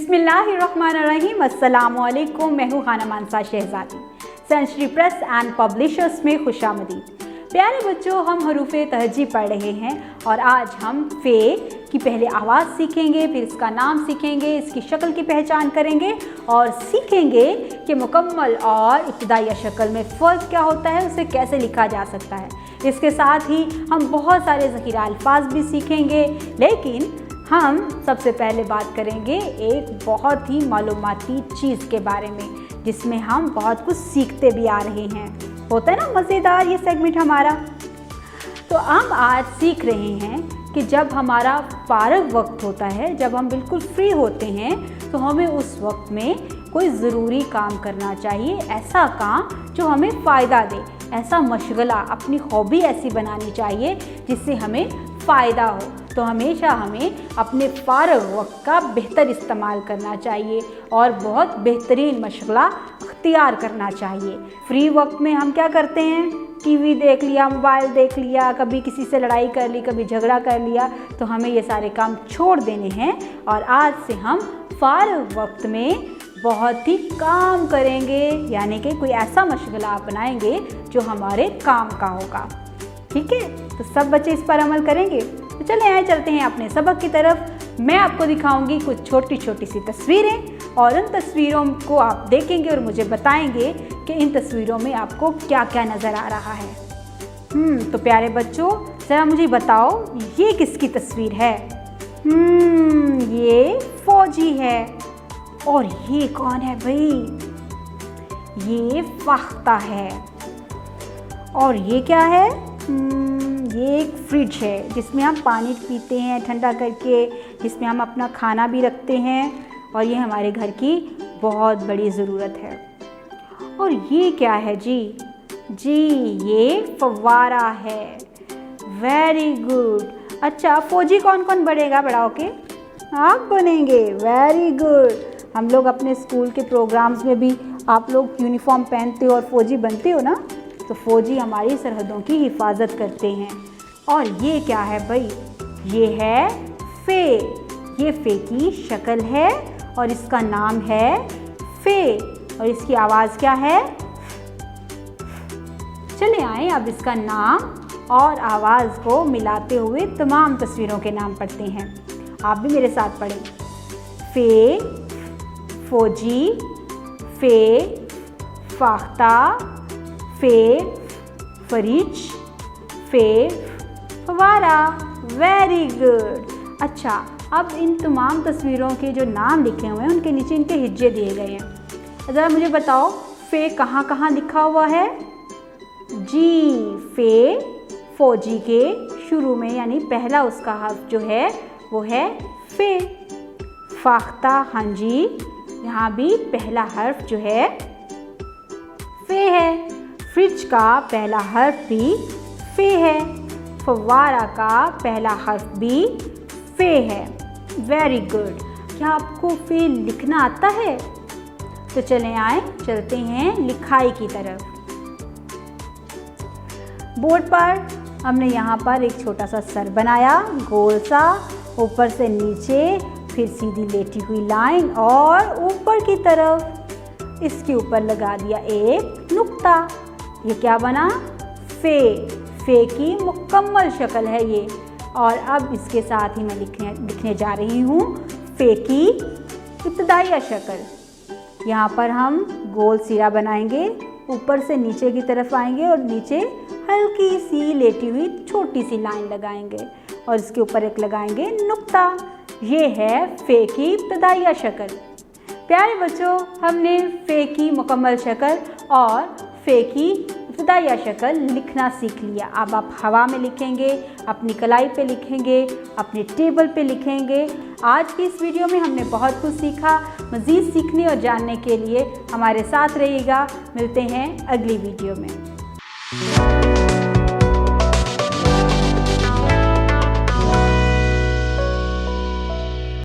बिस्मिल्लाहिर्रहमानिर्रहीम। अस्सलामुअलैकुम। मैं हूँ खाना मानसा शहजादी। सेंचुरी प्रेस एंड पब्लिशर्स में खुशामदीद। प्यारे बच्चों, हम हरूफ़े तहजी पढ़ रहे हैं और आज हम फ़े की पहले आवाज़ सीखेंगे, फिर इसका नाम सीखेंगे, इसकी शक्ल की पहचान करेंगे और सीखेंगे कि मुकम्मल और इब्तिदाई शक्ल में फ़र्क क्या होता है, उसे कैसे लिखा जा सकता है। इसके साथ ही हम बहुत सारे ज़ख़ीरा अल्फाज भी सीखेंगे, लेकिन हम सबसे पहले बात करेंगे एक बहुत ही मालूमाती चीज़ के बारे में, जिसमें हम बहुत कुछ सीखते भी आ रहे हैं। होता है ना मज़ेदार ये सेगमेंट हमारा। तो हम आज सीख रहे हैं कि जब हमारा फारग वक्त होता है, जब हम बिल्कुल फ्री होते हैं, तो हमें उस वक्त में कोई ज़रूरी काम करना चाहिए, ऐसा काम जो हमें फ़ायदा दे, ऐसा मशगला, अपनी हॉबी ऐसी बनानी चाहिए जिससे हमें फ़ायदा हो। तो हमेशा हमें अपने फ़ारग वक्त का बेहतर इस्तेमाल करना चाहिए और बहुत बेहतरीन मशगला अख्तियार करना चाहिए। फ्री वक्त में हम क्या करते हैं? टीवी देख लिया, मोबाइल देख लिया, कभी किसी से लड़ाई कर ली, कभी झगड़ा कर लिया। तो हमें ये सारे काम छोड़ देने हैं और आज से हम फ़ारग वक्त में बहुत ही काम करेंगे, यानी कि कोई ऐसा मशगला अपनाएंगे जो हमारे काम का होगा। ठीक है, तो सब बच्चे इस पर अमल करेंगे। तो चले आए, चलते हैं अपने सबक की तरफ। मैं आपको दिखाऊंगी कुछ छोटी छोटी सी तस्वीरें और उन तस्वीरों को आप देखेंगे और मुझे बताएंगे कि इन तस्वीरों में आपको क्या क्या नज़र आ रहा है। तो प्यारे बच्चों, ज़रा मुझे बताओ ये किसकी तस्वीर है? ये फौजी है। और ये कौन है भाई? ये फाख्ता है। और ये क्या है? ये एक फ्रिज है जिसमें हम पानी पीते हैं ठंडा करके, जिसमें हम अपना खाना भी रखते हैं और ये हमारे घर की बहुत बड़ी ज़रूरत है। और ये क्या है जी? ये फव्वारा है। Very good. अच्छा, फौजी कौन कौन बनेगा बड़ा होके? आप बनेंगे। Very good. हम लोग अपने स्कूल के प्रोग्राम्स में भी आप लोग यूनिफॉर्म पहनते हो और फौजी बनते हो ना, तो फ़ौजी हमारी सरहदों की हिफाजत करते हैं। और ये क्या है भाई? ये है फ़े। ये फ़े की शक्ल है और इसका नाम है फ़े और इसकी आवाज़ क्या है? चले आए अब इसका नाम और आवाज़ को मिलाते हुए तमाम तस्वीरों के नाम पढ़ते हैं। आप भी मेरे साथ पढ़ें। फ़े, फ़ौजी, फ़े, फाख्ता, फ़े, फ्रिज, फ़े, फव्वारा। Very good. अच्छा, अब इन तमाम तस्वीरों के जो नाम लिखे हुए हैं उनके नीचे इनके हिज्जे दिए गए हैं। ज़रा मुझे बताओ फ़े कहाँ कहाँ लिखा हुआ है? जी, फ़े फौजी के शुरू में, यानी पहला उसका हर्फ जो है वो है फ़े। फाख्ता, हाँ जी, यहाँ भी पहला हर्फ जो है फ़े है। फ्रिज का पहला हर्फ भी फ़े है। फव्वारा का पहला हर्फ भी फ़े है। Very good. क्या आपको फ़े लिखना आता है? तो चले आए, चलते हैं लिखाई की तरफ। बोर्ड पर हमने यहाँ पर एक छोटा सा सर बनाया, गोल सा, ऊपर से नीचे, फिर सीधी लेटी हुई लाइन और ऊपर की तरफ इसके ऊपर लगा दिया एक नुक्ता। ये क्या बना? फ़े। फ़े की मुकम्मल शक्ल है ये। और अब इसके साथ ही मैं लिखने जा रही हूँ फ़े की इब्तिदाई शक्ल। यहाँ पर हम गोल सिरा बनाएंगे, ऊपर से नीचे की तरफ आएंगे और नीचे हल्की सी लेटी हुई छोटी सी लाइन लगाएंगे और इसके ऊपर एक लगाएंगे नुक्ता। ये है फ़े की इब्तिदाई शक्ल। प्यारे बच्चों, हमने फ़े की मुकम्मल शक्ल और फ़े की इब्तिदाई शक्ल लिखना सीख लिया। अब आप हवा में लिखेंगे, अपनी कलाई पे लिखेंगे, अपने टेबल पे लिखेंगे। आज की इस वीडियो में हमने बहुत कुछ सीखा। मज़ीद सीखने और जानने के लिए हमारे साथ रहिएगा। मिलते हैं अगली वीडियो में।